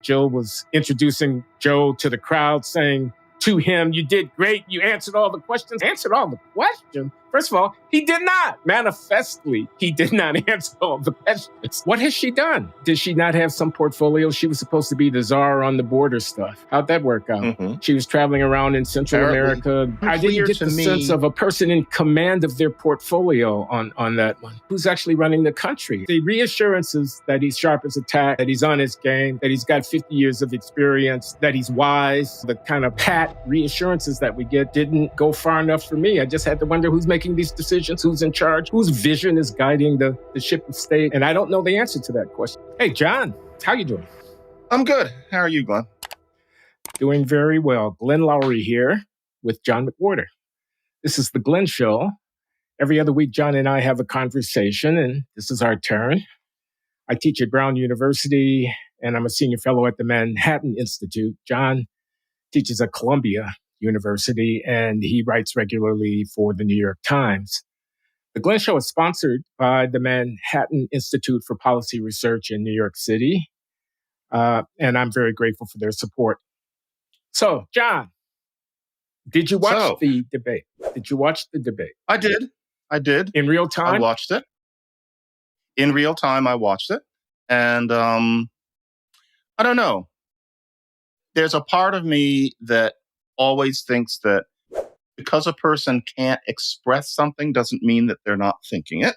Jill was introducing Joe to the crowd, saying to him, "You did great. You answered all the questions." Answered all the questions? First of all, he did not. Manifestly, he did not answer all the questions. What has she done? Did she not have some portfolio? She was supposed to be the czar on the border stuff. How'd that work out? Mm-hmm. She was traveling around in Central America. I didn't get the sense of a person in command of their portfolio on that one. Who's actually running the country? The reassurances that he's sharp as a tack, that he's on his game, that he's got 50 years of experience, that he's wise, the kind of pat reassurances that we get didn't go far enough for me. I just had to wonder who's making these decisions, who's in charge, whose vision is guiding the ship of state. And I don't know the answer to that question. Hey, John, how you doing? I'm good. How are you, Glenn? Doing very well. Glenn Loury here with John McWhorter. This is the Glenn Show. Every other week, John and I have a conversation, and this is our turn. I teach at Brown University, and I'm a senior fellow at the Manhattan Institute. John teaches at Columbia University, and he writes regularly for the New York Times. The Glenn Show is sponsored by the Manhattan Institute for Policy Research in New York City, and I'm very grateful for their support. So, John, did you watch the debate? Did you watch the debate? I did. In real time? I watched it. In real time, I watched it. And I don't know. There's a part of me that always thinks that because a person can't express something doesn't mean that they're not thinking it.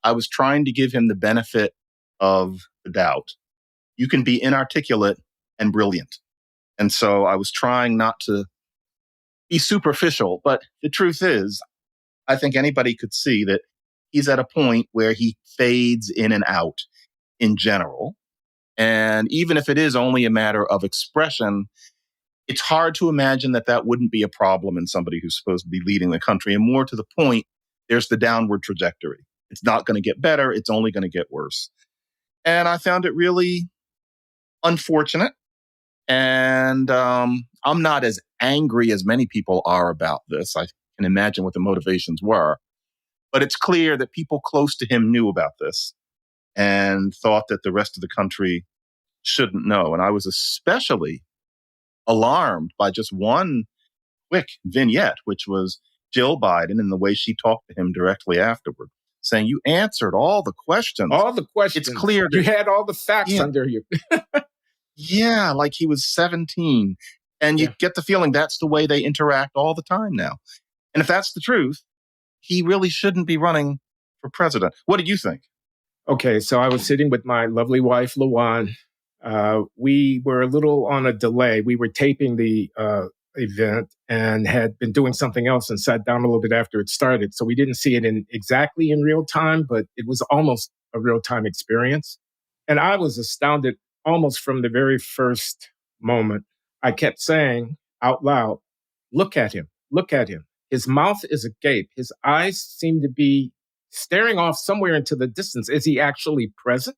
I was trying to give him the benefit of the doubt. You can be inarticulate and brilliant. And so I was trying not to be superficial, but the truth is, I think anybody could see that he's at a point where he fades in and out in general. And even if it is only a matter of expression, it's hard to imagine that that wouldn't be a problem in somebody who's supposed to be leading the country. And more to the point, there's the downward trajectory. It's not going to get better. It's only going to get worse. And I found it really unfortunate. And I'm not as angry as many people are about this. I can imagine what the motivations were. But it's clear that people close to him knew about this and thought that the rest of the country shouldn't know. And I was especially alarmed by just one quick vignette, which was Jill Biden and the way she talked to him directly afterward, saying, "You answered all the questions." All the questions. It's clear that you had all the facts under you. Yeah, like he was 17. And you get the feeling that's the way they interact all the time now. And if that's the truth, he really shouldn't be running for president. What do you think? Okay, so I was sitting with my lovely wife, Luan. We were a little on a delay. We were taping the event and had been doing something else and sat down a little bit after it started. So we didn't see it exactly in real time, but it was almost a real-time experience. And I was astounded almost from the very first moment. I kept saying out loud, "Look at him, look at him." His mouth is agape. His eyes seem to be staring off somewhere into the distance. Is he actually present?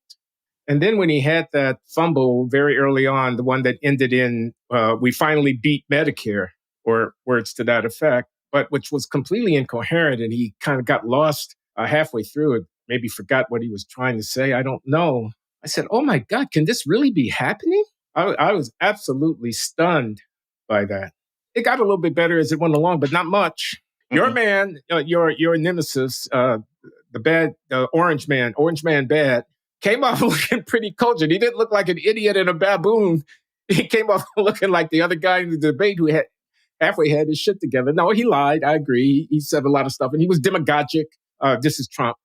And then when he had that fumble very early on, the one that ended in, "We finally beat Medicare," or words to that effect, but which was completely incoherent. And he kind of got lost halfway through it, maybe forgot what he was trying to say. I don't know. I said, "Oh my God, can this really be happening?" I was absolutely stunned by that. It got a little bit better as it went along, but not much. Mm-hmm. Your man, your nemesis, the orange man bad, came off looking pretty cogent. He didn't look like an idiot and a baboon. He came off looking like the other guy in the debate who had halfway had his shit together. No, he lied. I agree. He said a lot of stuff, and he was demagogic. This is Trump.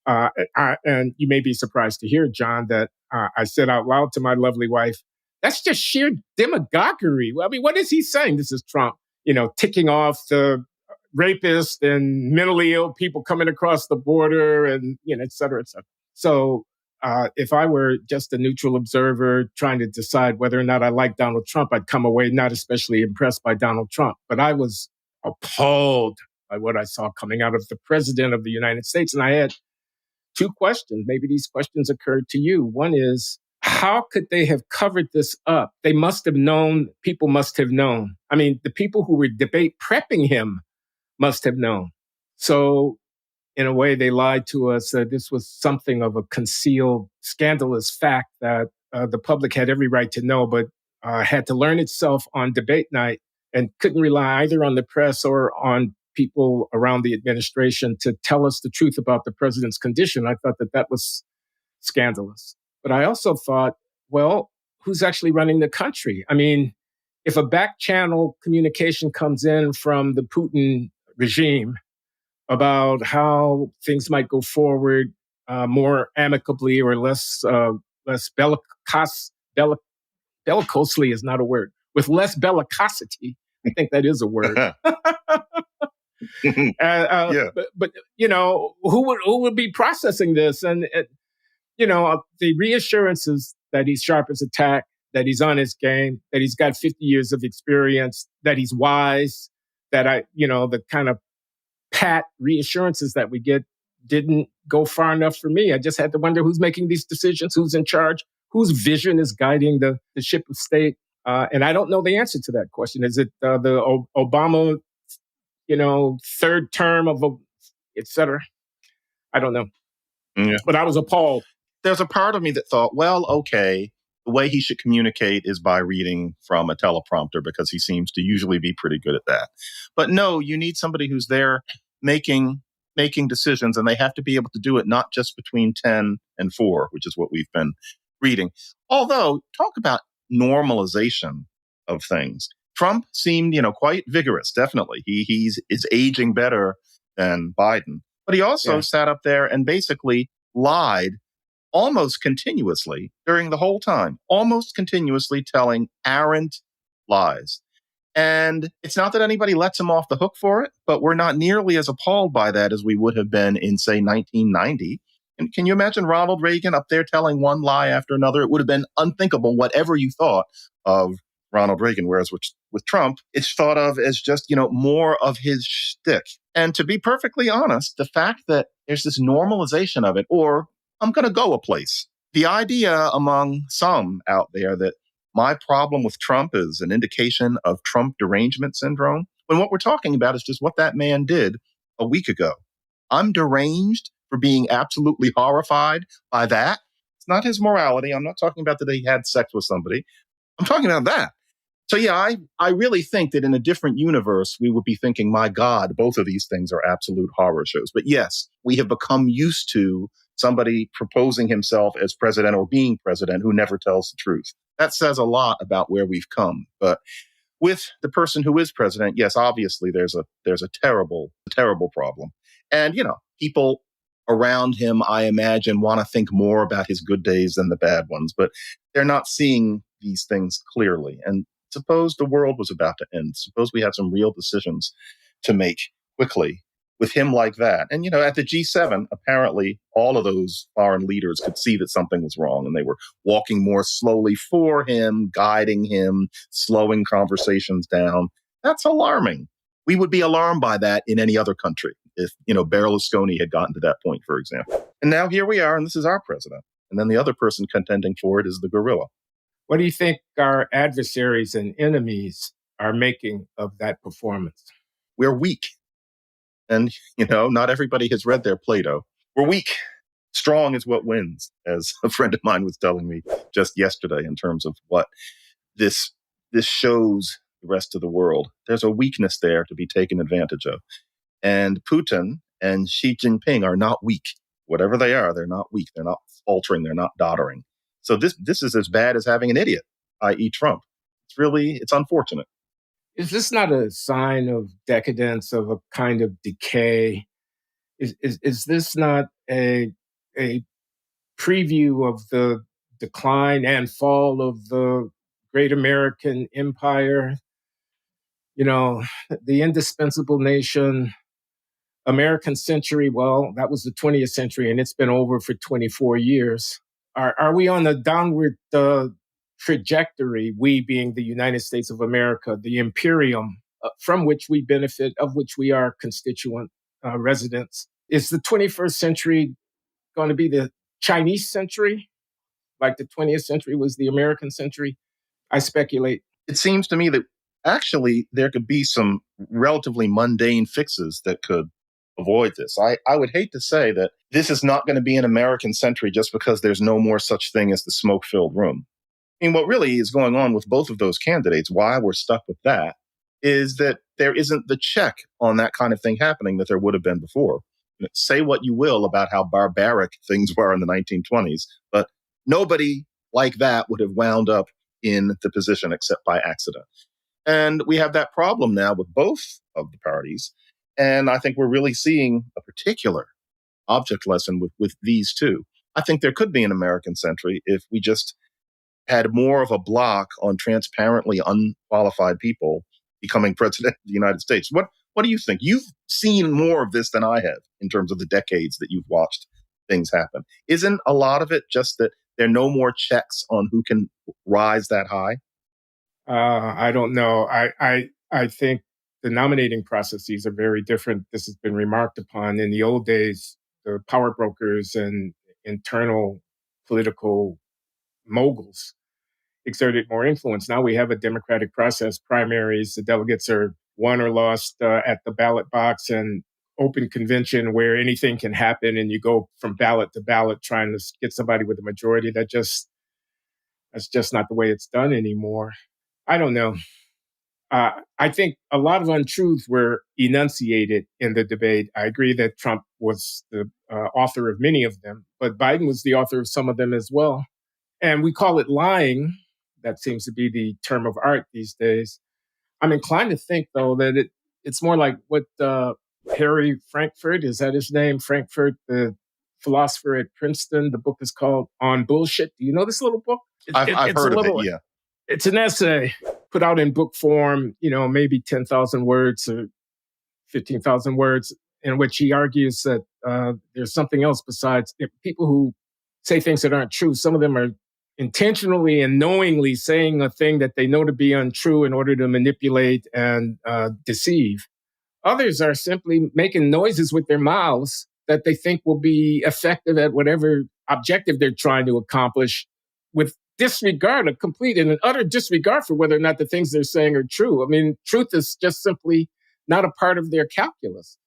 And you may be surprised to hear, John, that I said out loud to my lovely wife, "That's just sheer demagoguery." I mean, what is he saying? This is Trump, ticking off the rapists and mentally ill people coming across the border and, et cetera, et cetera. So if I were just a neutral observer trying to decide whether or not I like Donald Trump, I'd come away not especially impressed by Donald Trump. But I was appalled by what I saw coming out of the president of the United States. And I had two questions. Maybe these questions occurred to you. One is, how could they have covered this up? They must have known, people must have known. I mean, the people who were debate prepping him must have known. So in a way, they lied to us that this was something of a concealed, scandalous fact that the public had every right to know, but had to learn itself on debate night and couldn't rely either on the press or on people around the administration to tell us the truth about the president's condition. I thought that was scandalous. But I also thought, well, who's actually running the country? I mean, if a back channel communication comes in from the Putin regime about how things might go forward more amicably or less bellicosely is not a word, with less bellicosity, I think that is a word. Yeah. But who would be processing this? And the reassurances that he's sharp as a tack, that he's on his game, that he's got 50 years of experience, that he's wise, that the kind of pat reassurances that we get didn't go far enough for me. I just had to wonder who's making these decisions, who's in charge, whose vision is guiding the ship of state. And I don't know the answer to that question. Is it the Obama, third term of, et cetera? I don't know. Yeah. But I was appalled. There's a part of me that thought, well, okay, the way he should communicate is by reading from a teleprompter because he seems to usually be pretty good at that. But no, you need somebody who's there making decisions, and they have to be able to do it not just between 10 and 4, which is what we've been reading. Although, talk about normalization of things. Trump seemed, quite vigorous, definitely. He is aging better than Biden. But he also sat up there and basically lied almost continuously during the whole time, almost continuously telling errant lies. And it's not that anybody lets him off the hook for it, but we're not nearly as appalled by that as we would have been in, say, 1990. And can you imagine Ronald Reagan up there telling one lie after another? It would have been unthinkable, whatever you thought of Ronald Reagan. Whereas with Trump, it's thought of as just, more of his shtick. And to be perfectly honest, the fact that there's this normalization of it, or I'm going to go a place. The idea among some out there that my problem with Trump is an indication of Trump derangement syndrome, when what we're talking about is just what that man did a week ago. I'm deranged for being absolutely horrified by that. It's not his morality. I'm not talking about that he had sex with somebody. I'm talking about that. So yeah, I really think that in a different universe, we would be thinking, my God, both of these things are absolute horror shows. But yes, we have become used to somebody proposing himself as president or being president who never tells the truth. That says a lot about where we've come. But with the person who is president, yes, obviously there's a terrible problem. And, people around him, I imagine, want to think more about his good days than the bad ones, but they're not seeing these things clearly. And suppose the world was about to end. Suppose we have some real decisions to make quickly with him like that. And, at the G7, apparently all of those foreign leaders could see that something was wrong, and they were walking more slowly for him, guiding him, slowing conversations down. That's alarming. We would be alarmed by that in any other country if, Berlusconi had gotten to that point, for example. And now here we are, and this is our president. And then the other person contending for it is the gorilla. What do you think our adversaries and enemies are making of that performance? We're weak. And, not everybody has read their Plato. We're weak. Strong is what wins, as a friend of mine was telling me just yesterday in terms of what this shows the rest of the world. There's a weakness there to be taken advantage of. And Putin and Xi Jinping are not weak. Whatever they are, they're not weak. They're not faltering. They're not doddering. So this is as bad as having an idiot, i.e. Trump. It's unfortunate. Is this not a sign of decadence, of a kind of decay? Is this not a preview of the decline and fall of the great American empire? The indispensable nation, American century, well, that was the 20th century, and it's been over for 24 years. Are we on a downward trajectory, we being the United States of America, the imperium from which we benefit, of which we are constituent residents? Is the 21st century going to be the Chinese century, like the 20th century was the American century? I speculate. It seems to me that actually there could be some relatively mundane fixes that could avoid this. I would hate to say that this is not going to be an American century just because there's no more such thing as the smoke-filled room. I mean, what really is going on with both of those candidates, why we're stuck with that, is that there isn't the check on that kind of thing happening that there would have been before. Say what you will about how barbaric things were in the 1920s, but nobody like that would have wound up in the position except by accident. And we have that problem now with both of the parties. And I think we're really seeing a particular object lesson with these two. I think there could be an American century if we just had more of a block on transparently unqualified people becoming president of the United States. What do you think? You've seen more of this than I have in terms of the decades that you've watched things happen. Isn't a lot of it just that there are no more checks on who can rise that high? I don't know. I think the nominating processes are very different. This has been remarked upon. In the old days, the power brokers and internal political moguls exerted more influence. Now we have a democratic process, primaries. The delegates are won or lost at the ballot box, and open convention where anything can happen, and you go from ballot to ballot trying to get somebody with a majority. That's just not the way it's done anymore. I don't know. I think a lot of untruths were enunciated in the debate. I agree that Trump was the author of many of them, but Biden was the author of some of them as well. And we call it lying. That seems to be the term of art these days. I'm inclined to think, though, that it's more like what Harry Frankfurt, is that his name? Frankfurt, the philosopher at Princeton. The book is called On Bullshit. Do you know this little book? I've heard of it, yeah. It's an essay put out in book form, maybe 10,000 words or 15,000 words, in which he argues that there's something else besides people who say things that aren't true. Some of them are intentionally and knowingly saying a thing that they know to be untrue in order to manipulate and deceive. Others are simply making noises with their mouths that they think will be effective at whatever objective they're trying to accomplish, with disregard, a complete and an utter disregard for whether or not the things they're saying are true. I mean, truth is just simply not a part of their calculus.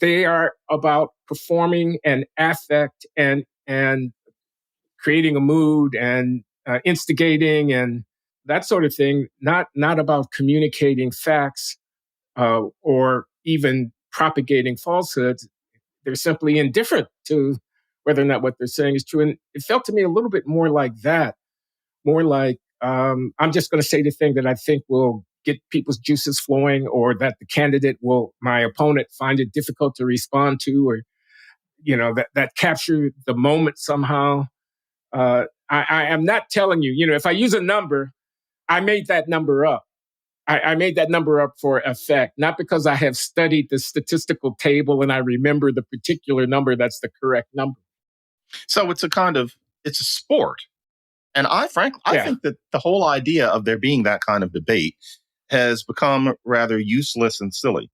They are about performing an affect and creating a mood and instigating and that sort of thing, not about communicating facts or even propagating falsehoods. They're simply indifferent to whether or not what they're saying is true. And it felt to me a little bit more like that, more like I'm just going to say the thing that I think will get people's juices flowing, or that the candidate my opponent find it difficult to respond to, or, that capture the moment somehow. I am not telling you, if I use a number, I made that number up. I made that number up for effect, not because I have studied the statistical table and I remember the particular number that's the correct number. So it's a sport. And I think that the whole idea of there being that kind of debate has become rather useless and silly.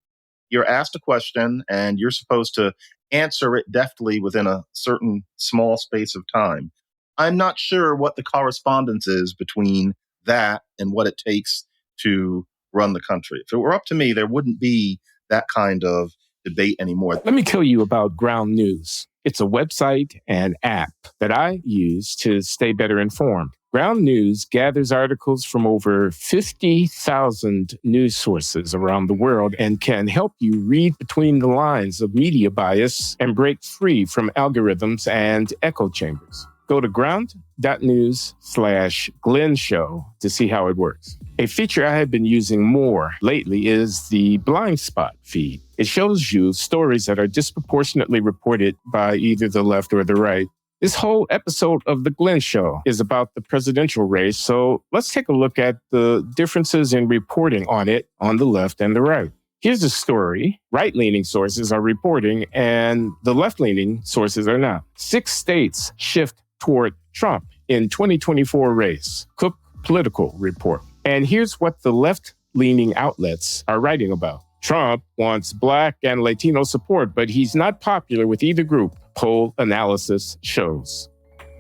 You're asked a question and you're supposed to answer it deftly within a certain small space of time. I'm not sure what the correspondence is between that and what it takes to run the country. If it were up to me, there wouldn't be that kind of debate anymore. Let me tell you about Ground News. It's a website and app that I use to stay better informed. Ground News gathers articles from over 50,000 news sources around the world and can help you read between the lines of media bias and break free from algorithms and echo chambers. Go to ground.news/Glenn Show to see how it works. A feature I have been using more lately is the blind spot feed. It shows you stories that are disproportionately reported by either the left or the right. This whole episode of The Glenn Show is about the presidential race, so let's take a look at the differences in reporting on it on the left and the right. Here's a story right-leaning sources are reporting and the left-leaning sources are not. 6 states shift toward Trump in 2024 race. Cook Political Report. And here's what the left-leaning outlets are writing about. Trump wants Black and Latino support, but he's not popular with either group, poll analysis shows.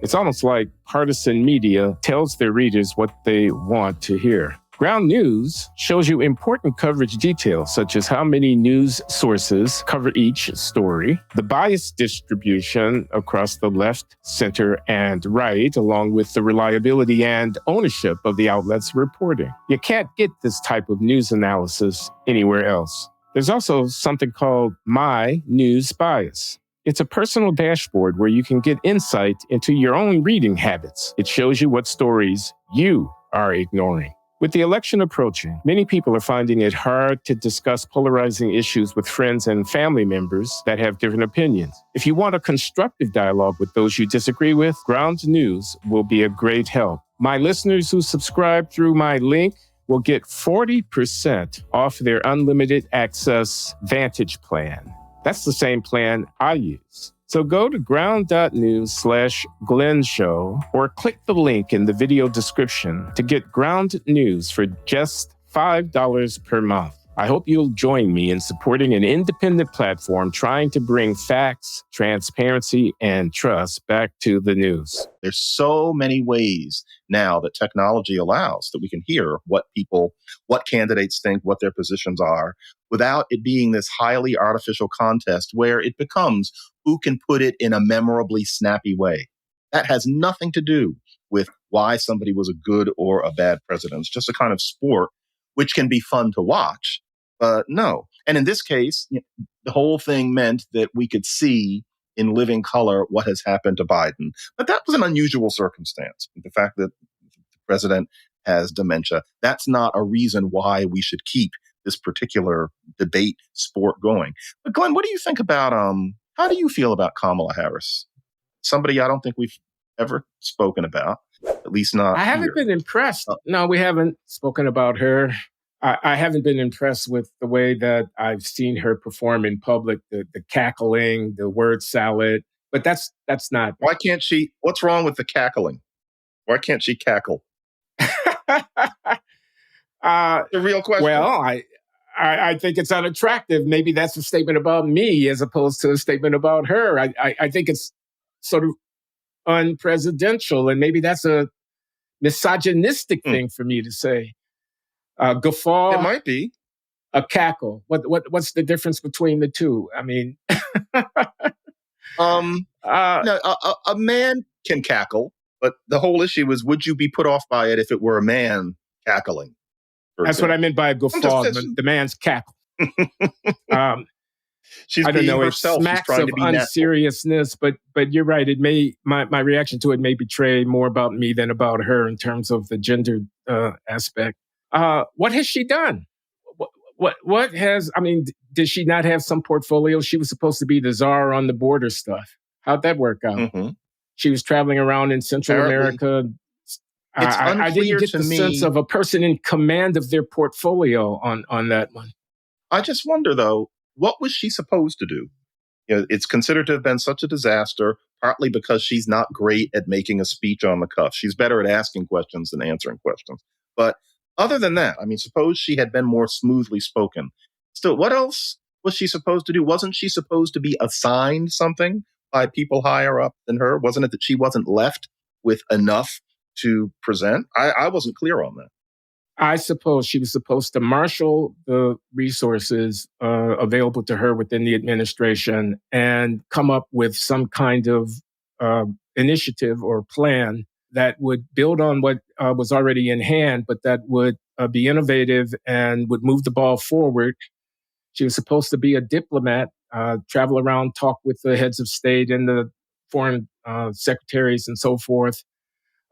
It's almost like partisan media tells their readers what they want to hear. Ground News shows you important coverage details, such as how many news sources cover each story, the bias distribution across the left, center, and right, along with the reliability and ownership of the outlets reporting. You can't get this type of news analysis anywhere else. There's also something called My News Bias. It's a personal dashboard where you can get insight into your own reading habits. It shows you what stories you are ignoring. With the election approaching, many people are finding it hard to discuss polarizing issues with friends and family members that have different opinions. If you want a constructive dialogue with those you disagree with, Ground News will be a great help. My listeners who subscribe through my link will get 40% off their unlimited access Vantage plan. That's the same plan I use. So go to ground.news/Glenn Show or click the link in the video description to get Ground News for just $5 per month. I hope you'll join me in supporting an independent platform trying to bring facts, transparency, and trust back to the news. There's so many ways now that technology allows that we can hear what candidates think, what their positions are, without it being this highly artificial contest where it becomes who can put it in a memorably snappy way. That has nothing to do with why somebody was a good or a bad president. It's just a kind of sport which can be fun to watch, but no. And in this case, the whole thing meant that we could see in living color what has happened to Biden. But that was an unusual circumstance. The fact that the president has dementia, that's not a reason why we should keep this particular debate sport going. But Glenn, what do you think about, how do you feel about Kamala Harris? Somebody I don't think we've ever spoken about. At least not. I haven't been impressed. No, we haven't spoken about her. I haven't been impressed with the way that I've seen her perform in public, the cackling, the word salad. But that's not. Why can't she? What's wrong with the cackling? Why can't she cackle? The real question. Well, I think it's unattractive. Maybe that's a statement about me as opposed to a statement about her. I think it's sort of unpresidential, and maybe that's a misogynistic thing for me to say. Guffaw, it might be a cackle. What's the difference between the two? I mean, no, a man can cackle, but the whole issue is, would you be put off by it if it were a man cackling? That's what I meant by a guffaw. The man's cackle. She's I don't know. It herself. smacks of unseriousness, but you're right. It may my reaction to it may betray more about me than about her in terms of the gender aspect. What has she done? What has? I mean, did she not have some portfolio? She was supposed to be the czar on the border stuff. How'd that work out? Mm-hmm. She was traveling around in Central America. I didn't get the sense of a person in command of their portfolio on that one. I just wonder, though, what was she supposed to do? It's considered to have been such a disaster, partly because she's not great at making a speech on the cuff. She's better at asking questions than answering questions. But other than that, I mean, suppose she had been more smoothly spoken. Still, what else was she supposed to do? Wasn't she supposed to be assigned something by people higher up than her? Wasn't it that she wasn't left with enough to present? I wasn't clear on that. I suppose she was supposed to marshal the resources available to her within the administration and come up with some kind of initiative or plan that would build on what was already in hand, but that would be innovative and would move the ball forward. She was supposed to be a diplomat, travel around, talk with the heads of state and the foreign secretaries and so forth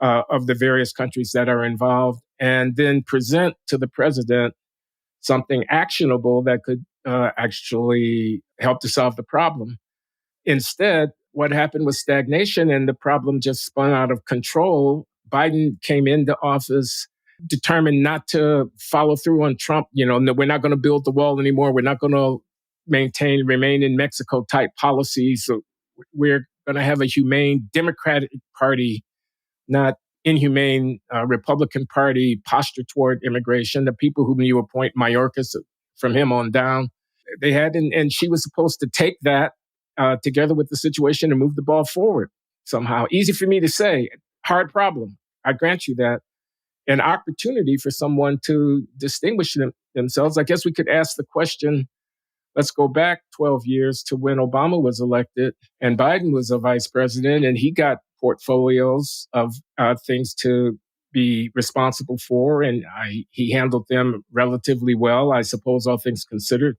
of the various countries that are involved, and then present to the president something actionable that could actually help to solve the problem. Instead, what happened was stagnation, and the problem just spun out of control. Biden came into office determined not to follow through on Trump. No, we're not going to build the wall anymore. We're not going to remain in Mexico type policies. So we're going to have a humane Democratic Party, not inhumane Republican Party posture toward immigration. The people whom you appoint, Mayorkas, from him on down, they had, and she was supposed to take that together with the situation and move the ball forward somehow. Easy for me to say, hard problem. I grant you that. an opportunity for someone to distinguish themselves. I guess we could ask the question, let's go back 12 years to when Obama was elected and Biden was a vice president, and he got portfolios of things to be responsible for, and he handled them relatively well, I suppose, all things considered.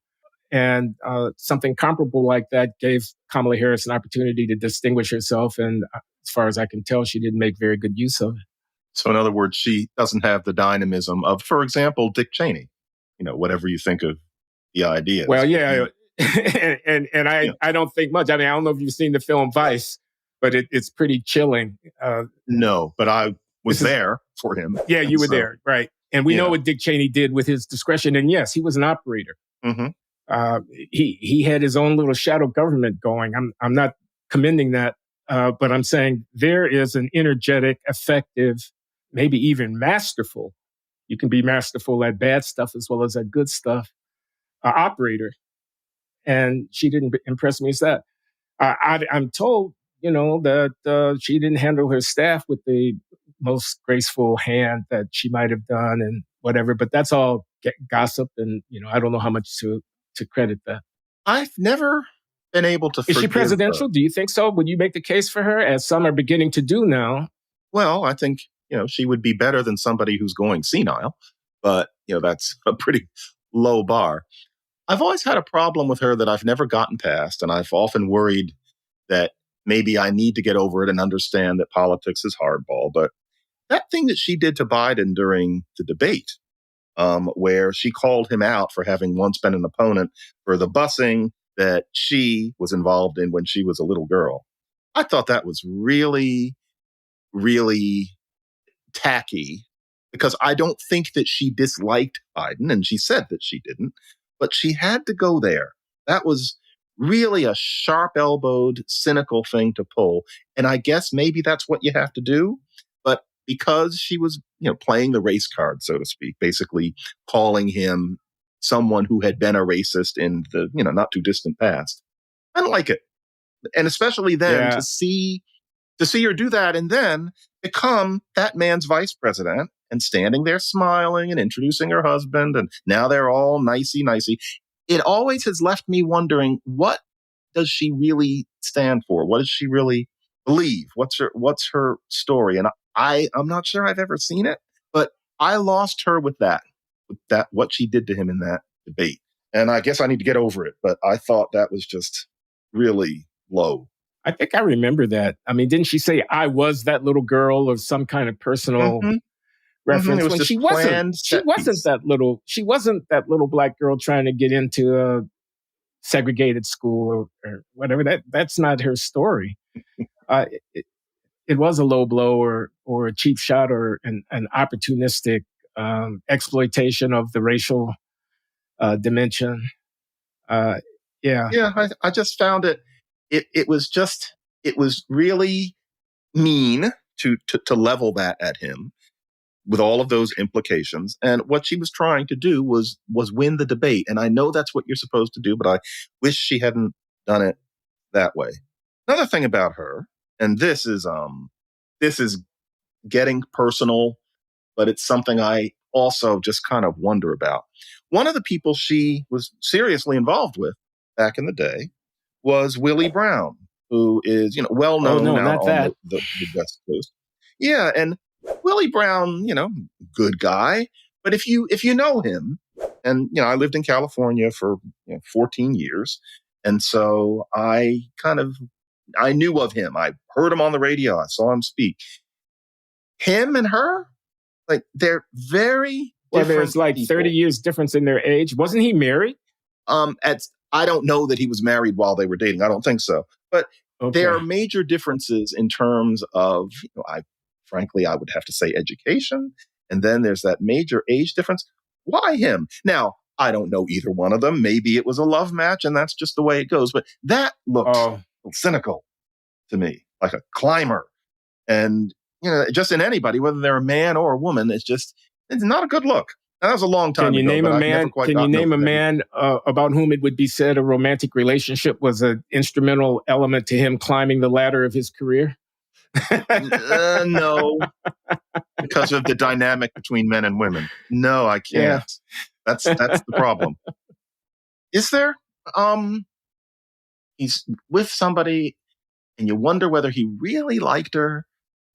And something comparable like that gave Kamala Harris an opportunity to distinguish herself, and as far as I can tell, she didn't make very good use of it. So in other words, she doesn't have the dynamism of, for example, Dick Cheney, whatever you think of the ideas. Well, yeah. and I don't think much. I mean, I don't know if you've seen the film Vice, but it's pretty chilling. No, but I was there for him. Yeah, you were there, right. And we know what Dick Cheney did with his discretion. And yes, he was an operator. Mm-hmm. He had his own little shadow government going. I'm not commending that, but I'm saying there is an energetic, effective, maybe even masterful. You can be masterful at bad stuff as well as at good stuff. Operator. And she didn't impress me as that. I'm told, that she didn't handle her staff with the most graceful hand that she might have done and whatever, but that's all gossip. And, I don't know how much to credit that. I've never been able to Is she presidential? Do you think so? Would you make the case for her, as some are beginning to do now? Well, I think, she would be better than somebody who's going senile, but, that's a pretty low bar. I've always had a problem with her that I've never gotten past, and I've often worried that maybe I need to get over it and understand that politics is hardball. But that thing that she did to Biden during the debate, where she called him out for having once been an opponent for the busing that she was involved in when she was a little girl, I thought that was really, really tacky, because I don't think that she disliked Biden, and she said that she didn't, but she had to go there. That was really a sharp-elbowed, cynical thing to pull. And I guess maybe that's what you have to do. But because she was, playing the race card, so to speak, basically calling him someone who had been a racist in the, not too distant past, I don't like it. And especially then to see her do that and then become that man's vice president and standing there smiling and introducing her husband, and now they're all nicey. It always has left me wondering, what does she really stand for? What does she really believe? What's her story? And I'm not sure I've ever seen it, but I lost her with that, what she did to him in that debate. And I guess I need to get over it, but I thought that was just really low. I think I remember that. I mean, didn't she say, I was that little girl, or some kind of personal reference? When she wasn't that little black girl trying to get into a segregated school or whatever. That's not her story. It was a low blow or a cheap shot or an opportunistic exploitation of the racial dimension. I just found it was really mean to level that at him with all of those implications. And what she was trying to do was win the debate. And I know that's what you're supposed to do, but I wish she hadn't done it that way. Another thing about her, and this is getting personal, but it's something I also just kind of wonder about. One of the people she was seriously involved with back in the day was Willie Brown, who is, well known now on the West Coast. Yeah, and Willie Brown, good guy. But if you know him, and I lived in California for 14 years, and so I knew of him. I heard him on the radio. I saw him speak. Him and her, like, they're very different. Well, there's like 30 years difference in their age. Wasn't he married? I don't know that he was married while they were dating. I don't think so. But there are major differences in terms of, frankly, I would have to say education. And then there's that major age difference. Why him? Now, I don't know either one of them. Maybe it was a love match and that's just the way it goes. But that looks cynical to me, like a climber. And, just in anybody, whether they're a man or a woman, it's not a good look. Now, that was a long time ago. Can you name a man about whom it would be said a romantic relationship was an instrumental element to him climbing the ladder of his career? No, because of the dynamic between men and women. No, I can't. Yeah. That's the problem. Is there? He's with somebody, and you wonder whether he really liked her,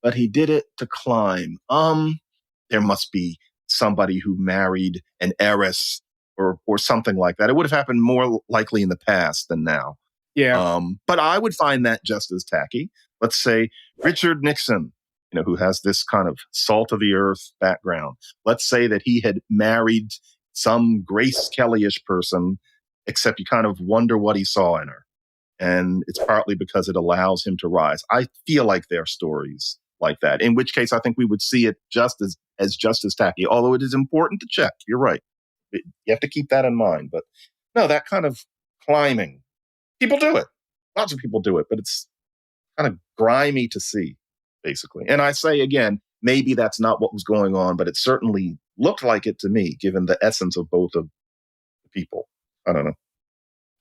but he did it to climb. There must be somebody who married an heiress or something like that. It would have happened more likely in the past than now. Yeah. But I would find that just as tacky. Let's say Richard Nixon, who has this kind of salt of the earth background. Let's say that he had married some Grace Kelly-ish person, except you kind of wonder what he saw in her. And it's partly because it allows him to rise. I feel like there are stories like that, in which case I think we would see it just as tacky, although it is important to check. You're right. You have to keep that in mind. But no, that kind of climbing, people do it. Lots of people do it, but it's kind of grimy to see, basically. And I say again, maybe that's not what was going on, but it certainly looked like it to me, given the essence of both of the people. I don't know.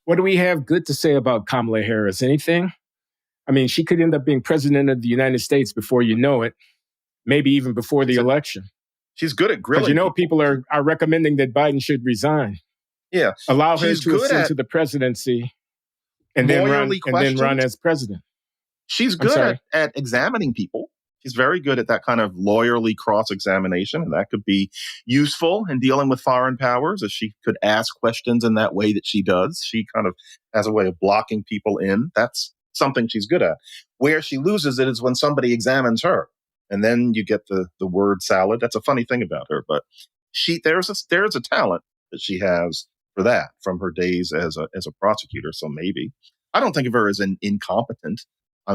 What do we have good to say about Kamala Harris? Anything? I mean, she could end up being president of the United States before you know it, maybe even before the election. She's good at grilling. Because people are recommending that Biden should resign. Yeah. Allow her to ascend to the presidency and then run as president. She's good at examining people. She's very good at that kind of lawyerly cross-examination, and that could be useful in dealing with foreign powers if she could ask questions in that way that she does. She kind of has a way of blocking people in. That's something she's good at. Where she loses it is when somebody examines her, and then you get the word salad. That's a funny thing about her, but there's a talent that she has for that from her days as a prosecutor. So maybe I don't think of her as an incompetent.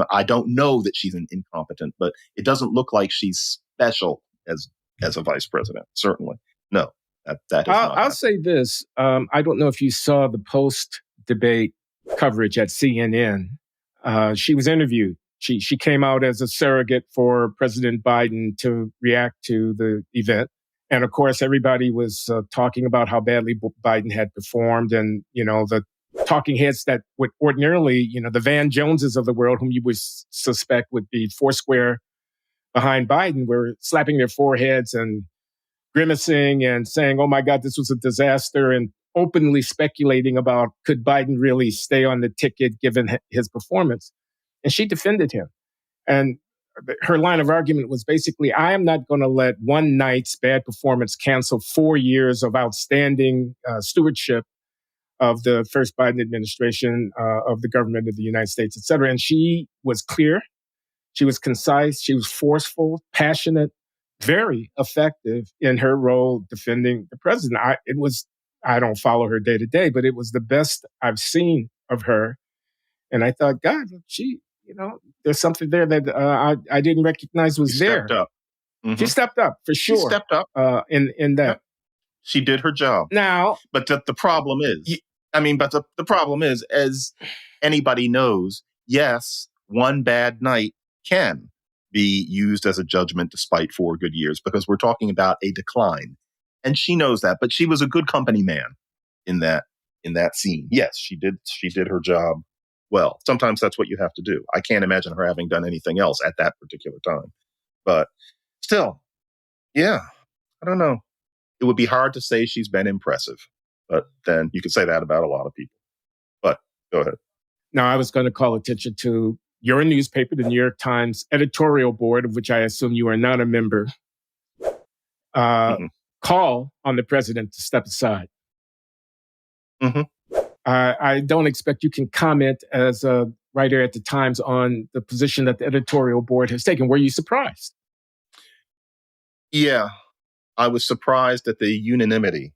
I don't know that she's an incompetent, but it doesn't look like she's special as a vice president. Certainly, no. That I'll say this: I don't know if you saw the post-debate coverage at CNN. She was interviewed. She came out as a surrogate for President Biden to react to the event, and of course, everybody was talking about how badly Biden had performed, and the talking heads that would ordinarily, the Van Joneses of the world, whom you would suspect would be foursquare behind Biden, were slapping their foreheads and grimacing and saying, oh my God, this was a disaster, and openly speculating about could Biden really stay on the ticket given his performance. And she defended him. And her line of argument was basically, I am not going to let one night's bad performance cancel 4 years of outstanding stewardship of the first Biden administration, of the government of the United States, et cetera. And she was clear. She was concise. She was forceful, passionate, very effective in her role defending the president. I don't follow her day to day, but it was the best I've seen of her. And I thought, God, she, there's something there that I didn't recognize was there. Stepped up. Mm-hmm. She stepped up, for sure. She stepped up. In that. Yep. She did her job. Now, but the problem is, the problem is, as anybody knows, yes, one bad night can be used as a judgment despite 4 good years, because we're talking about a decline. And she knows that, but she was a good company man in that scene. Yes, she did her job well. Sometimes that's what you have to do. I can't imagine her having done anything else at that particular time. But still, yeah, I don't know. It would be hard to say she's been impressive, but then you could say that about a lot of people. But go ahead. Now, I was going to call attention to your newspaper, the New York Times Editorial Board, of which I assume you are not a member, call on the president to step aside. Mm-hmm. I don't expect you can comment as a writer at the Times on the position that the editorial board has taken. Were you surprised? Yeah, I was surprised at the unanimity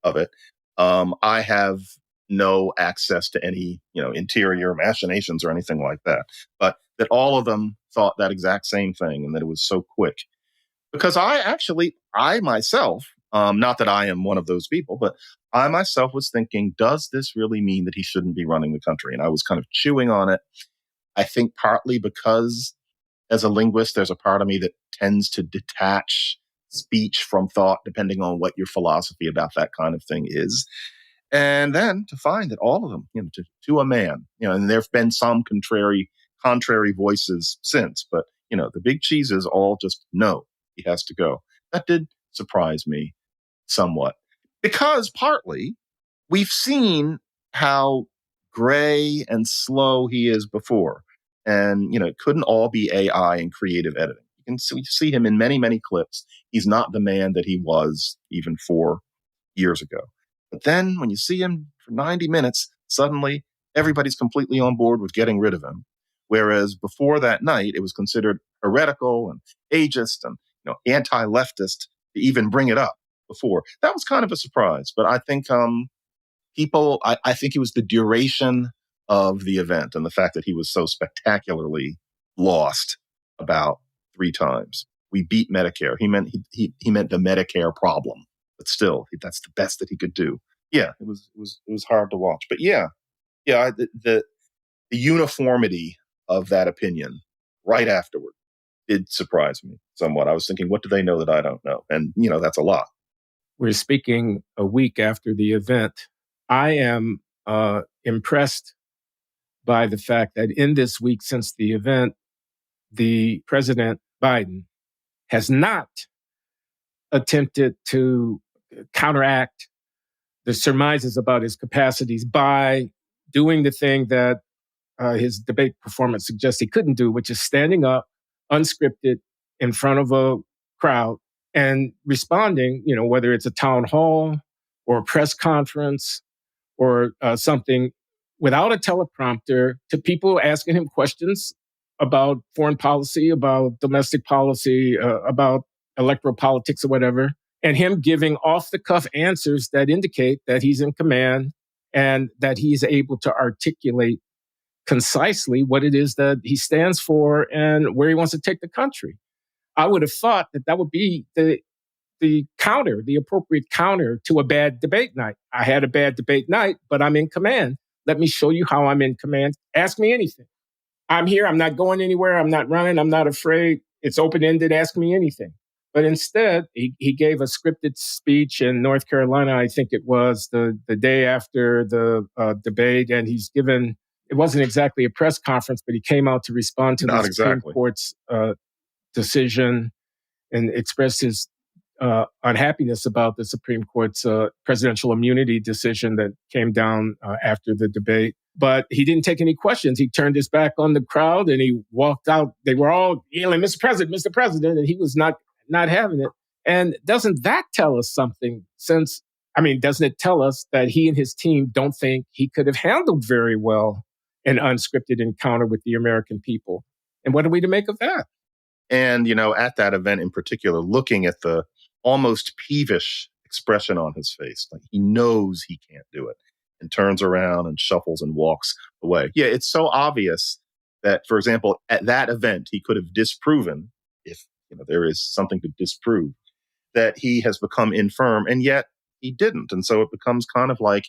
of it. I have no access to any, interior machinations or anything like that, but that all of them thought that exact same thing, and that it was so quick. Because I myself, not that I am one of those people, but I myself was thinking, does this really mean that he shouldn't be running the country? And I was kind of chewing on it. I think partly because as a linguist, there's a part of me that tends to detach speech from thought, depending on what your philosophy about that kind of thing is. And then to find that all of them, to a man, and there have been some contrary voices since, but the big cheeses all just, no, he has to go. That did surprise me somewhat, because partly we've seen how gray and slow he is before. And, it couldn't all be AI and creative editing. You can see him in many, many clips. He's not the man that he was even 4 years ago. But then when you see him for 90 minutes, suddenly everybody's completely on board with getting rid of him. Whereas before that night, it was considered heretical and ageist and anti-leftist to even bring it up before. That was kind of a surprise. But I think I think it was the duration of the event and the fact that he was so spectacularly lost about 3 times. We beat Medicare. He meant the Medicare problem, but still, that's the best that he could do. Yeah, it was hard to watch, but the uniformity of that opinion right afterward did surprise me somewhat. I was thinking, what do they know that I don't know? And that's a lot. We're speaking a week after the event. I am impressed by the fact that in this week since the event, the President Biden has not attempted to counteract the surmises about his capacities by doing the thing that his debate performance suggests he couldn't do, which is standing up, unscripted, in front of a crowd and responding, whether it's a town hall or a press conference or something, without a teleprompter, to people asking him questions about foreign policy, about domestic policy, about electoral politics or whatever, and him giving off-the-cuff answers that indicate that he's in command and that he's able to articulate concisely what it is that he stands for and where he wants to take the country. I would have thought that would be the appropriate counter to a bad debate night. I had a bad debate night, but I'm in command. Let me show you how I'm in command. Ask me anything. I'm here. I'm not going anywhere. I'm not running. I'm not afraid. It's open-ended. Ask me anything. But instead, he gave a scripted speech in North Carolina, I think it was the day after the debate. And he's given, it wasn't exactly a press conference, but he came out to respond to the Supreme Court's decision and expressed his unhappiness about the Supreme Court's presidential immunity decision that came down after the debate. But he didn't take any questions. He turned his back on the crowd and he walked out. They were all yelling, Mr. President, Mr. President, and he was not having it. And doesn't that tell us something? Doesn't it tell us that he and his team don't think he could have handled very well an unscripted encounter with the American people? And what are we to make of that? And, at that event in particular, looking at the almost peevish expression on his face, like he knows he can't do it, and turns around and shuffles and walks away. Yeah, it's so obvious that, for example, at that event, he could have disproven, if there is something to disprove, that he has become infirm, and yet he didn't. And so it becomes kind of like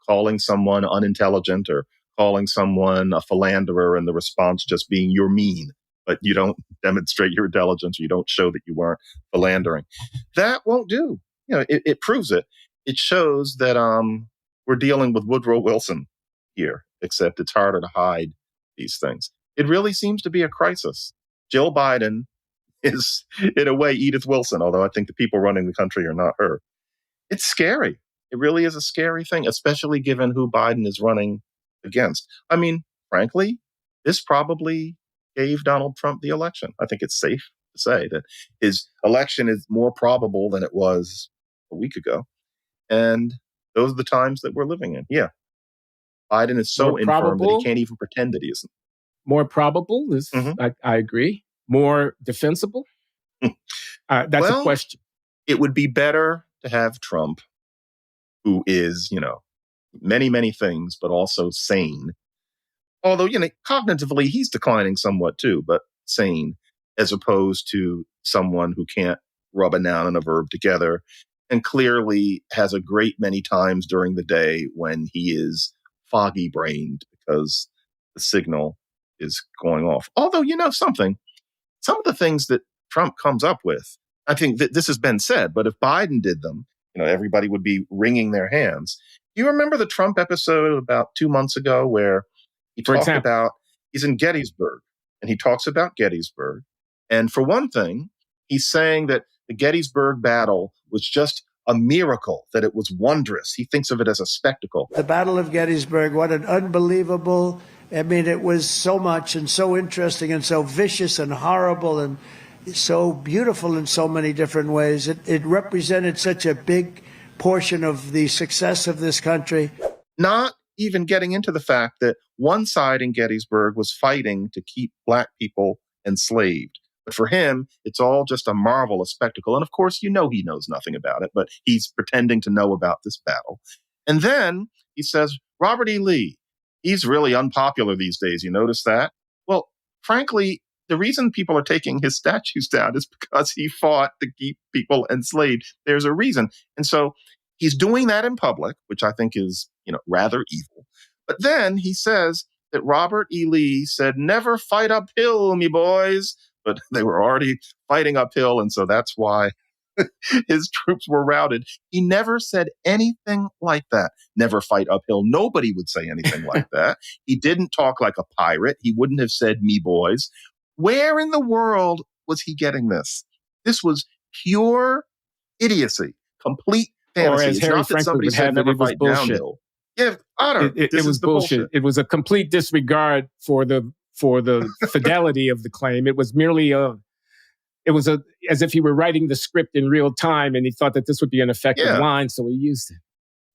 calling someone unintelligent or calling someone a philanderer, and the response just being, you're mean, but you don't demonstrate your intelligence, or you don't show that you weren't philandering. That won't do. It proves it. It shows that we're dealing with Woodrow Wilson here, except it's harder to hide these things. It really seems to be a crisis. Jill Biden is, in a way, Edith Wilson, although I think the people running the country are not her. It's scary. It really is a scary thing, especially given who Biden is running against. Frankly, this probably gave Donald Trump the election. I think it's safe to say that his election is more probable than it was a week ago. And those are the times that we're living in. Yeah. Biden is so infirm that he can't even pretend that he isn't. More probable is, I agree. More defensible? That's a question. It would be better to have Trump, who is, many, many things, but also sane. Although, cognitively, he's declining somewhat too, but sane, as opposed to someone who can't rub a noun and a verb together and clearly has a great many times during the day when he is foggy-brained because the signal is going off. Although, something, some of the things that Trump comes up with, I think that this has been said, but if Biden did them, everybody would be wringing their hands. Do you remember the Trump episode about 2 months ago where he talked about he's in Gettysburg and he talks about Gettysburg. And for one thing, he's saying that the Gettysburg battle was just a miracle, that it was wondrous. He thinks of it as a spectacle. The Battle of Gettysburg, what an unbelievable, I mean, it was so much and so interesting and so vicious and horrible and so beautiful in so many different ways. It represented such a big portion of the success of this country. Not even getting into the fact that one side in Gettysburg was fighting to keep Black people enslaved. But for him, it's all just a marvelous spectacle. And of course, he knows nothing about it, but he's pretending to know about this battle. And then he says, Robert E. Lee, he's really unpopular these days. You notice that? Well, frankly, the reason people are taking his statues down is because he fought to keep people enslaved. There's a reason. And so he's doing that in public, which I think is, rather evil. But then he says that Robert E. Lee said, never fight uphill, me boys. But they were already fighting uphill, and so that's why his troops were routed. He never said anything like that. Never fight uphill. Nobody would say anything like that. He didn't talk like a pirate. He wouldn't have said, me boys. Where in the world was he getting this? This was pure idiocy, complete fantasy. Or as Harry Franklin would have it, it was bullshit. Downhill. Yeah, utter. It was bullshit. It was a complete disregard for the fidelity of the claim. It was merely as if he were writing the script in real time, and he thought that this would be an effective line, so he used it.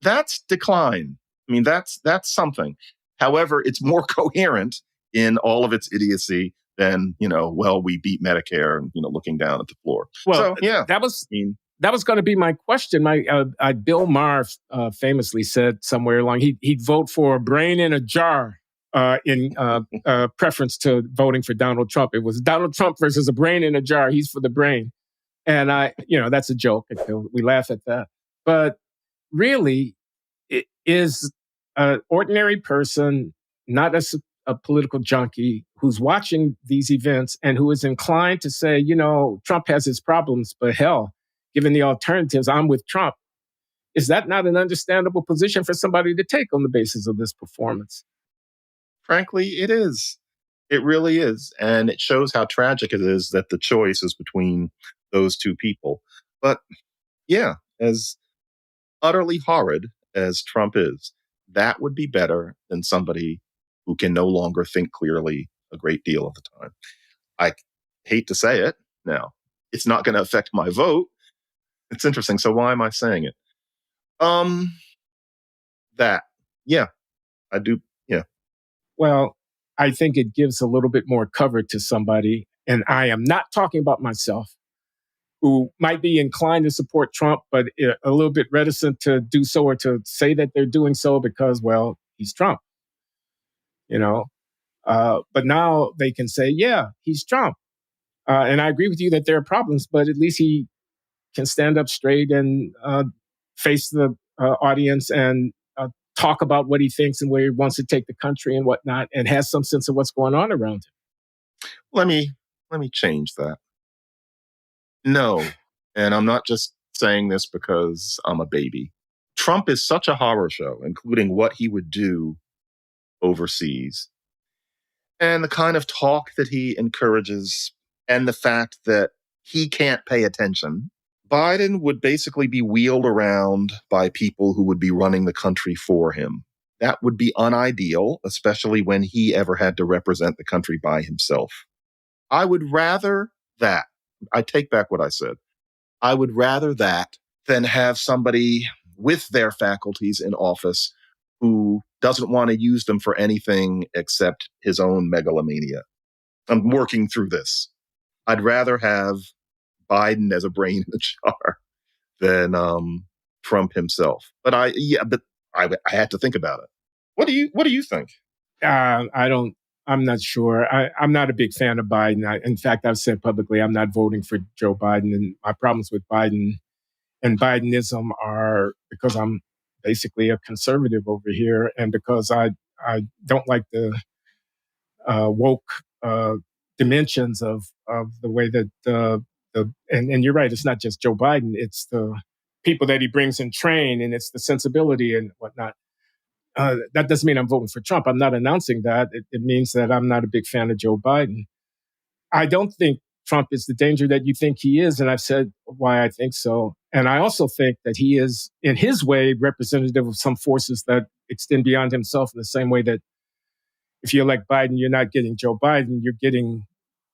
That's decline. I mean, that's something. However, it's more coherent in all of its idiocy than, we beat Medicare and, looking down at the floor. Well, so, that was going to be my question. Bill Maher famously said somewhere along, he'd vote for a brain in a jar in preference to voting for Donald Trump. It was Donald Trump versus a brain in a jar. He's for the brain. And that's a joke. We laugh at that. But really, it is an ordinary person, not a political junkie, who's watching these events and who is inclined to say, Trump has his problems, but hell, given the alternatives, I'm with Trump. Is that not an understandable position for somebody to take on the basis of this performance? Frankly, it is. It really is. And it shows how tragic it is that the choice is between those two people. But yeah, as utterly horrid as Trump is, that would be better than somebody who can no longer think clearly a great deal of the time. I hate to say it now. It's not going to affect my vote. It's interesting. So why am I saying it? I do. Yeah. Well, I think it gives a little bit more cover to somebody, and I am not talking about myself, who might be inclined to support Trump, but a little bit reticent to do so or to say that they're doing so because, well, he's Trump, But now they can say, yeah, he's Trump. And I agree with you that there are problems, but at least he can stand up straight and face the audience and talk about what he thinks and where he wants to take the country and whatnot, and has some sense of what's going on around him. Let me change that. No, and I'm not just saying this because I'm a baby. Trump is such a horror show, including what he would do overseas, and the kind of talk that he encourages, and the fact that he can't pay attention. Biden would basically be wheeled around by people who would be running the country for him. That would be unideal, especially when he ever had to represent the country by himself. I would rather that. I take back what I said. I would rather that than have somebody with their faculties in office who doesn't want to use them for anything except his own megalomania. I'm working through this. I'd rather have Biden as a brain in a jar than Trump himself. But I had to think about it. What do you think? I'm not sure. I'm not a big fan of Biden. In fact, I've said publicly I'm not voting for Joe Biden. And my problems with Biden and Bidenism are because I'm basically a conservative over here, and because I don't like the woke dimensions of the way that and you're right, it's not just Joe Biden, it's the people that he brings and train, and it's the sensibility and whatnot. That doesn't mean I'm voting for Trump. I'm not announcing that. It means that I'm not a big fan of Joe Biden. I don't think Trump is the danger that you think he is. And I've said why I think so. And I also think that he is, in his way, representative of some forces that extend beyond himself in the same way that if you elect Biden, you're not getting Joe Biden,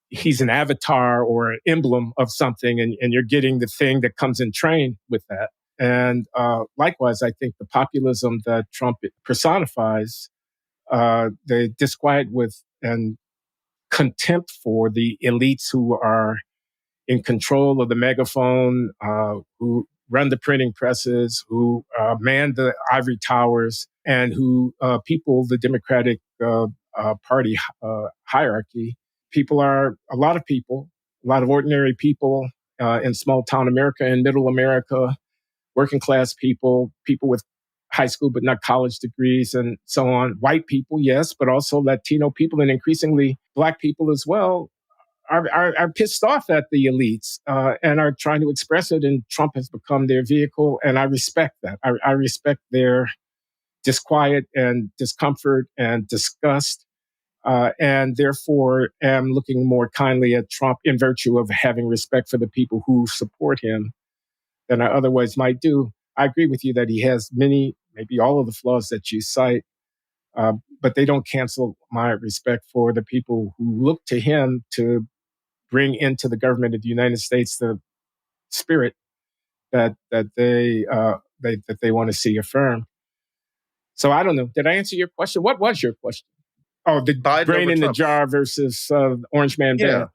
he's an avatar or an emblem of something, and you're getting the thing that comes in train with that. And likewise, I think the populism that Trump personifies, the disquiet with and contempt for the elites who are in control of the megaphone, who run the printing presses, who man the ivory towers, and who people the Democratic Party hierarchy. A lot of ordinary people in small town America and middle America, working class people, people with high school but not college degrees and so on. White people, yes, but also Latino people and increasingly Black people as well are pissed off at the elites and are trying to express it. And Trump has become their vehicle. And I respect that. I respect their disquiet and discomfort and disgust. And therefore am looking more kindly at Trump in virtue of having respect for the people who support him than I otherwise might do. I agree with you that he has many, maybe all of the flaws that you cite, but they don't cancel my respect for the people who look to him to bring into the government of the United States the spirit that they want to see affirmed. So I don't know. Did I answer your question? What was your question? Oh, the Biden brain over in Trump. the jar versus Orange Man Yeah. Bad.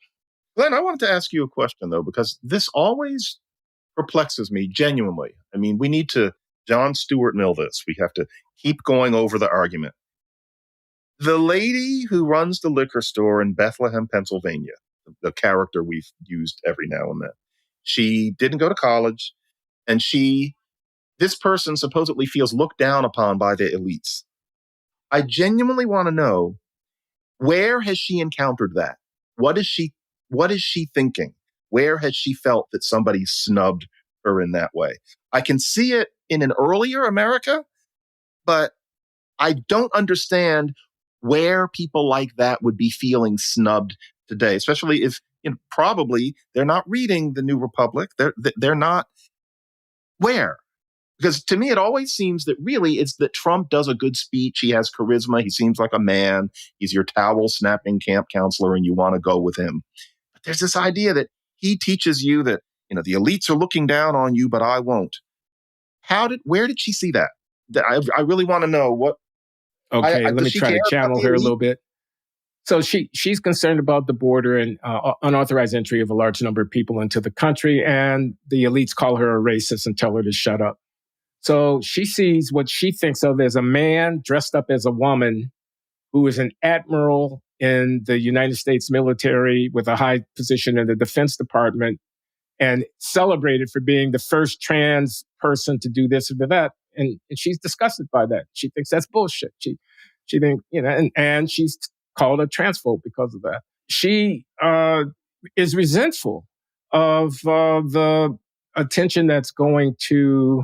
Glenn, I wanted to ask you a question, though, because this always perplexes me genuinely. I mean, we need to John Stuart Mill this. We have to keep going over the argument. The lady who runs the liquor store in Bethlehem, Pennsylvania, the character we've used every now and then, she didn't go to college, and this person supposedly feels looked down upon by the elites. I genuinely want to know, where has she encountered that? What is she thinking? Where has she felt that somebody snubbed her in that way? I can see it in an earlier America, but I don't understand where people like that would be feeling snubbed today, especially if probably they're not reading the New Republic. They're not. Where? Because to me, it always seems that really it's that Trump does a good speech. He has charisma. He seems like a man. He's your towel snapping camp counselor, and you want to go with him. But there's this idea that he teaches you that, the elites are looking down on you, but I won't. Where did she see that? I really want to know what. Okay, let me try to channel her a little bit. So she's concerned about the border and unauthorized entry of a large number of people into the country, and the elites call her a racist and tell her to shut up. So she sees what she thinks of as a man dressed up as a woman who is an admiral in the United States military with a high position in the Defense Department and celebrated for being the first trans person to do this or that. And she's disgusted by that. She thinks that's bullshit. She thinks, and she's called a transphobe because of that. She is resentful of the attention that's going to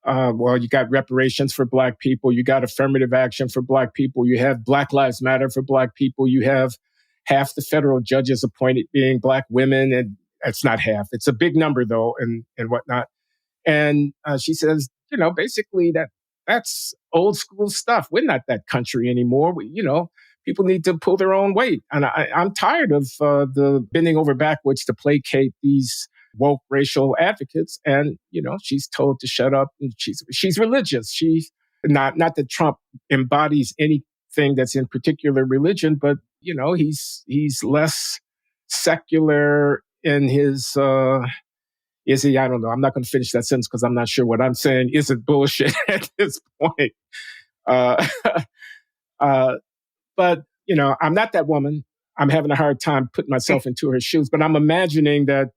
you got reparations for Black people. You got affirmative action for Black people. You have Black Lives Matter for Black people. You have half the federal judges appointed being Black women. And it's not half. It's a big number, though, and whatnot. And she says, basically that's old school stuff. We're not that country anymore. People need to pull their own weight. And I'm tired of the bending over backwards to placate these woke racial advocates. And, she's told to shut up. And she's religious. She's not that Trump embodies anything that's in particular religion, but, he's less secular in his, is he? I don't know. I'm not going to finish that sentence because I'm not sure what I'm saying isn't bullshit at this point. But, I'm not that woman. I'm having a hard time putting myself into her shoes, but I'm imagining that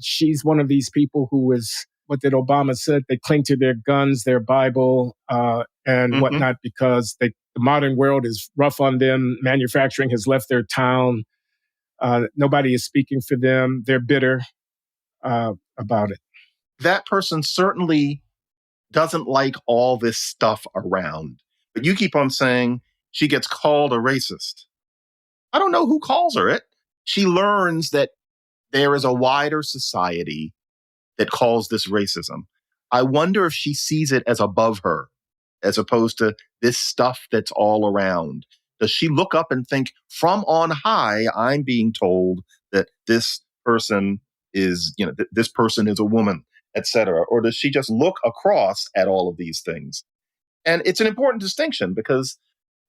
she's one of these people who is, what did Obama said? They cling to their guns, their Bible, and whatnot, because the modern world is rough on them. Manufacturing has left their town. Nobody is speaking for them. They're bitter about it. That person certainly doesn't like all this stuff around. But you keep on saying she gets called a racist. I don't know who calls her it. she learns that there is a wider society that calls this racism. I wonder if she sees it as above her, as opposed to this stuff that's all around. Does she look up and think, from on high, I'm being told that this person is, this person is a woman, etc.? Or does she just look across at all of these things? And it's an important distinction, because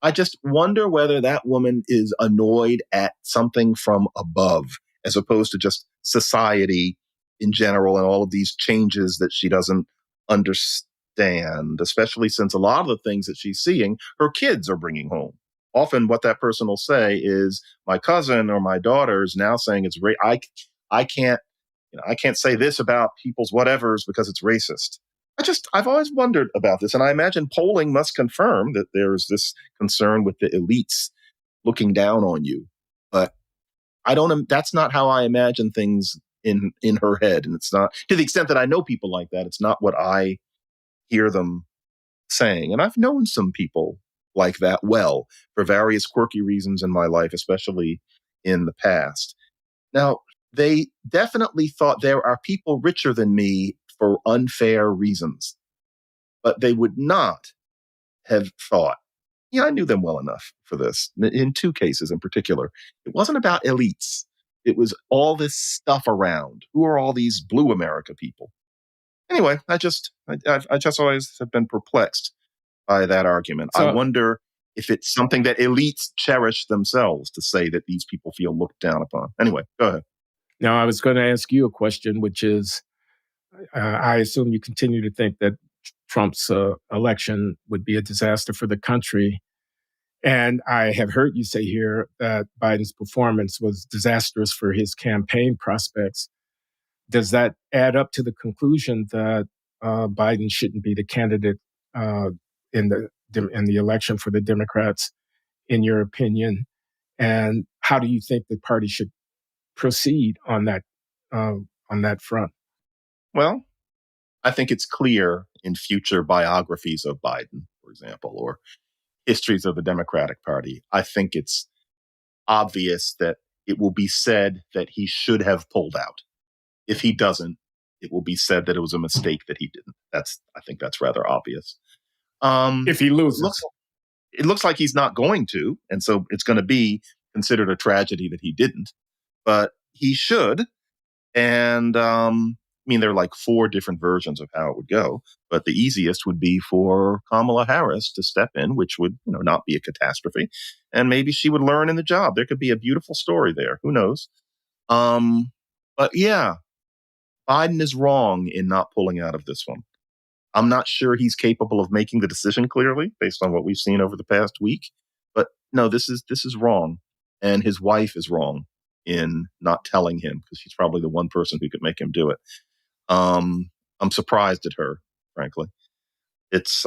I just wonder whether that woman is annoyed at something from above, as opposed to just society in general and all of these changes that she doesn't understand, especially since a lot of the things that she's seeing, her kids are bringing home. Often what that person will say is, my cousin or my daughter is now saying it's I can't say this about people's whatevers because it's racist. I've always wondered about this. And I imagine polling must confirm that there's this concern with the elites looking down on you. But that's not how I imagine things in her head. And it's not, to the extent that I know people like that, it's not what I hear them saying. And I've known some people like that well, for various quirky reasons in my life, especially in the past. Now, they definitely thought there are people richer than me for unfair reasons, but they would not have thought, I knew them well enough for this. In two cases in particular, it wasn't about elites. It was all this stuff around. Who are all these blue America people? Anyway, I just always have been perplexed by that argument. I wonder if it's something that elites cherish themselves, to say that these people feel looked down upon. Anyway, go ahead. Now, I was going to ask you a question, which is, I assume you continue to think that Trump's election would be a disaster for the country. And I have heard you say here that Biden's performance was disastrous for his campaign prospects. Does that add up to the conclusion that Biden shouldn't be the candidate in the election for the Democrats, in your opinion? And how do you think the party should proceed on that front? Well, I think it's clear in future biographies of Biden, for example, or histories of the Democratic Party. I think it's obvious that it will be said that he should have pulled out. If he doesn't, it will be said that it was a mistake that he didn't. I think that's rather obvious. If he loses. It looks like he's not going to, and so it's going to be considered a tragedy that he didn't. But he should, and there are like 4 different versions of how it would go, but the easiest would be for Kamala Harris to step in, which would not be a catastrophe, and maybe she would learn in the job. There could be a beautiful story there. Who knows? But yeah, Biden is wrong in not pulling out of this one. I'm not sure he's capable of making the decision clearly based on what we've seen over the past week. But no, this is wrong, and his wife is wrong in not telling him, because she's probably the one person who could make him do it. I'm surprised at her, frankly. It's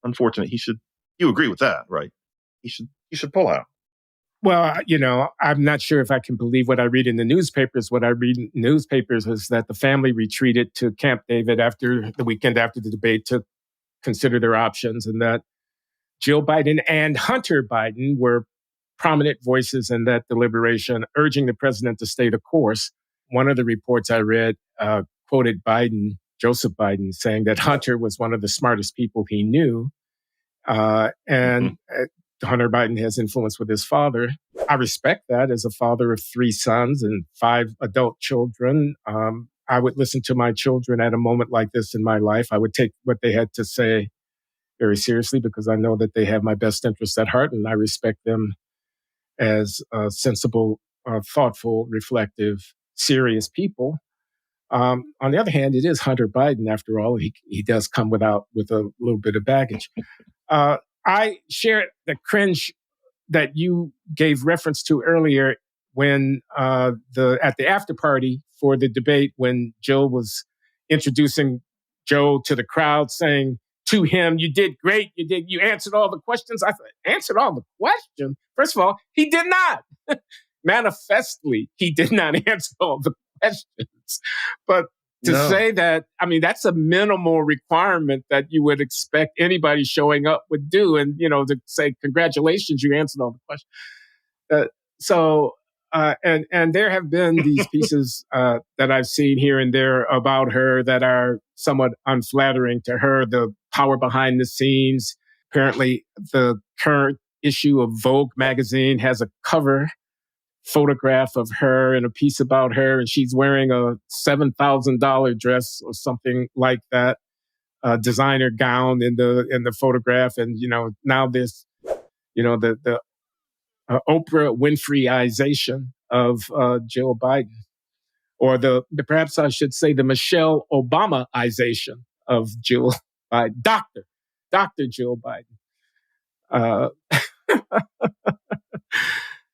unfortunate. You agree with that, right? He should pull out. Well, I'm not sure if I can believe what I read in the newspapers. What I read in newspapers is that the family retreated to Camp David after the weekend after the debate to consider their options, and that Jill Biden and Hunter Biden were prominent voices in that deliberation, urging the president to stay the course. One of the reports I read quoted Joseph Biden, saying that Hunter was one of the smartest people he knew. Hunter Biden has influence with his father. I respect that as a father of 3 sons and 5 adult children. I would listen to my children at a moment like this in my life. I would take what they had to say very seriously, because I know that they have my best interests at heart, and I respect them as sensible, thoughtful, reflective, serious people. On the other hand, it is Hunter Biden, after all. He does come with a little bit of baggage. I share the cringe that you gave reference to earlier when at the after party for the debate, when Joe was introducing Joe to the crowd, saying to him, "You did great. You answered all the questions." I thought, answered all the questions? First of all, he did not. Manifestly, he did not answer all the questions. But to say that, that's a minimal requirement that you would expect anybody showing up would do. And, to say, congratulations, you answered all the questions. And there have been these pieces that I've seen here and there about her that are somewhat unflattering to her. The power behind the scenes. Apparently, the current issue of Vogue magazine has a cover photograph of her and a piece about her, and she's wearing a $7,000 dress or something like that, designer gown in the photograph. And now this, the Oprah Winfreyization of Jill Biden, or perhaps I should say the Michelle Obamaization of Jill Biden, Dr. Jill Biden.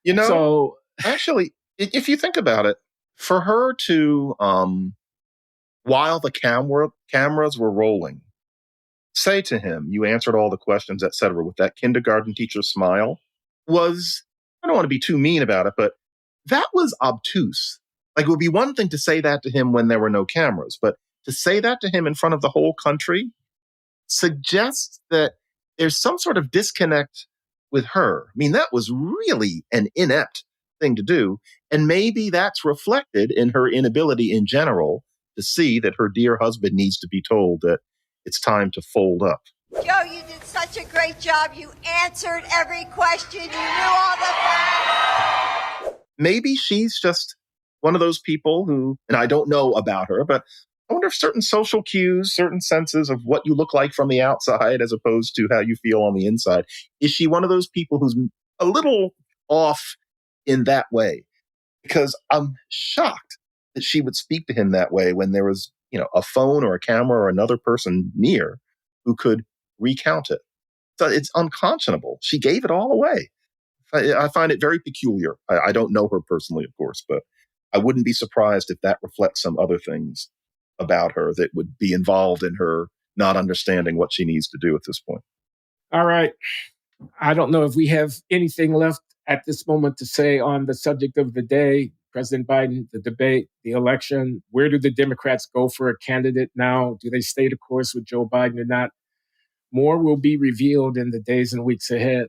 So actually, if you think about it, for her to, while the cameras were rolling, say to him, "You answered all the questions, etc." with that kindergarten teacher smile, was, I don't want to be too mean about it, but that was obtuse. Like, it would be one thing to say that to him when there were no cameras, but to say that to him in front of the whole country suggests that there's some sort of disconnect with her. I mean, that was really an inept thing to do. And maybe that's reflected in her inability in general to see that her dear husband needs to be told that it's time to fold up. Joe, you did such a great job. You answered every question. You knew all the facts. Maybe she's just one of those people who, and I don't know about her, but I wonder if certain social cues, certain senses of what you look like from the outside as opposed to how you feel on the inside, is she one of those people who's a little off in that way? Because I'm shocked that she would speak to him that way when there was, a phone or a camera or another person near who could recount it. So it's unconscionable. She gave it all away. I find it very peculiar. I don't know her personally, of course, but I wouldn't be surprised if that reflects some other things about her that would be involved in her not understanding what she needs to do at this point. All right. I don't know if we have anything left at this moment to say on the subject of the day. President Biden, the debate, the election. Where do the Democrats go for a candidate now? Do they stay the course with Joe Biden or not? More will be revealed in the days and weeks ahead.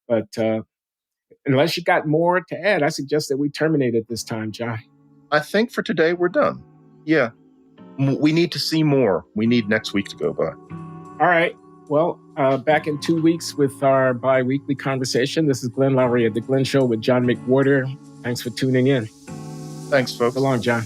But unless you got more to add, I suggest that we terminate at this time, John. I think for today, we're done. Yeah. We need to see more. We need next week to go by. All right. Well, back in 2 weeks with our bi-weekly conversation. This is Glenn Loury at The Glenn Show with John McWhorter. Thanks for tuning in. Thanks, folks. So long, John.